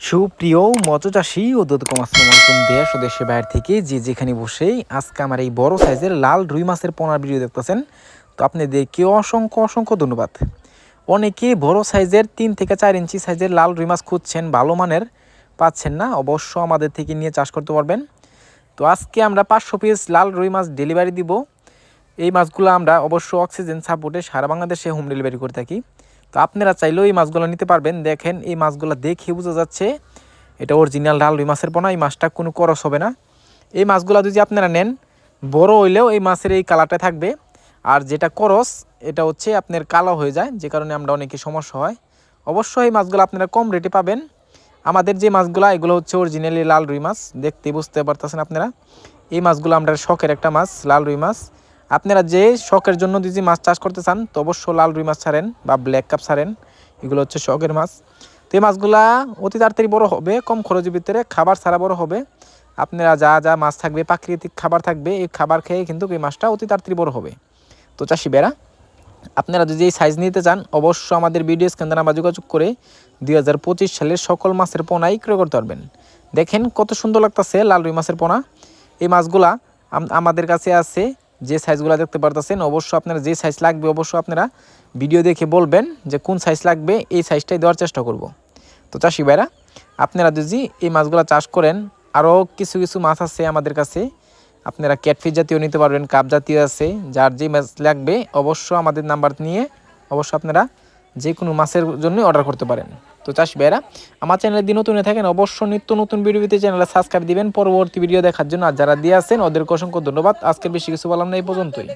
সুপ্রিয় মৎস্যচাষী ও দোদকম আসসালামু আলাইকুম দেশ ও দেশের বাইরে থেকে যে যেখানে বসেই আজকে আমার এই বড় সাইজের লাল রুই মাছের পোনার ভিডিও দেখতেছেন। তো আপনাদেরকে অসংখ্য অসংখ্য ধন্যবাদ। অনেকে বড় সাইজের 3 থেকে 4 ইঞ্চি সাইজের লাল রুই মাছ খুঁজছেন, ভালো মানের পাচ্ছেন না, অবশ্য আমাদের থেকে নিয়ে চাষ করতে পারবেন। তো আজকে আমরা 500 পিস লাল রুই মাছ ডেলিভারি দিব। এই মাছগুলো আমরা অবশ্য অক্সিজেন সাপোর্টে সারা বাংলাদেশে হোম ডেলিভারি করে থাকি। তো আপনারা চাইলেও এই মাছগুলো নিতে পারবেন। দেখেন এই মাছগুলো দেখে বোঝা যাচ্ছে এটা অরিজিনাল লাল রুই মাছের পোনা। এই মাছটা কোনো করস হবে না। এই মাছগুলো যদি আপনারা নেন, বড় হইলেও এই মাছের এই কালারটা থাকবে, আর যেটা করস এটা হচ্ছে আপনার কালো হয়ে যায়, যে কারণে আমরা অনেকে সমস্যা হয়। অবশ্যই এই মাছগুলো আপনারা কম রেটে পাবেন। আমাদের যে মাছগুলো এগুলো হচ্ছে অরিজিনালি লাল রুই মাছ, দেখতে বুঝতে পারতেছেন আপনারা। এই মাছগুলো আমরা শখের একটা মাছ, লাল রুই মাছ। আপনারা যে শখের জন্য যদি মাছ চাষ করতে চান তো অবশ্য লাল রুই মাছ ছাড়েন বা ব্ল্যাক কাপ ছাড়েন, এগুলো হচ্ছে শখের মাছ। তো এই মাছগুলা অতি তাড়াতাড়ি বড় হবে, কম খরচের ভিতরে, খাবার ছাড়া বড় হবে। আপনারা যা যা মাছ থাকবে, প্রাকৃতিক খাবার থাকবে, এই খাবার খেয়ে কিন্তু এই মাছটা অতি তাড়াতাড়ি বড় হবে। তো চাষি বেড়া, আপনারা যদি এই সাইজ নিতে চান অবশ্য আমাদের ভিডিও স্ক্রিনে নাম্বার যোগাযোগ করে 2025 সালের সকল মাছের পোনাই ক্রয় করতে পারবেন। দেখেন কত সুন্দর লাগতেছে লাল রুই মাছের পোনা। এই মাছগুলা আমাদের কাছে আছে, যে সাইজগুলো দেখতে পারতেছেন। অবশ্য আপনারা যে সাইজ লাগবে অবশ্য আপনারা ভিডিও দেখে বলবেন যে কোন সাইজ লাগবে, এই সাইজটাই দেওয়ার চেষ্টা করব। তো চাষি ভাইরা, আপনারা যদি এই মাছগুলো চাষ করেন, আরও কিছু কিছু মাছ আছে আমাদের কাছে, আপনারা ক্যাটফিশ জাতীয় নিতে পারবেন, কাপ জাতীয় আছে। যার যে মাছ লাগবে অবশ্য আমাদের নাম্বার নিয়ে অবশ্য আপনারা যে কোনো মাছের জন্য অর্ডার করতে পারেন। তো চাষি ভাইরা, আমার চ্যানেলে দিন নতুন থাকেন অবশ্য নিত্য নতুন ভিডিও পেতে চ্যানেলে সাবস্ক্রাইব দিবেন পরবর্তী ভিডিও দেখার জন্য। আর যারা দিয়ে আছেন ওদেরকে অসংখ্য ধন্যবাদ। আজকের বেশি কিছু বললাম না, এই পর্যন্তই।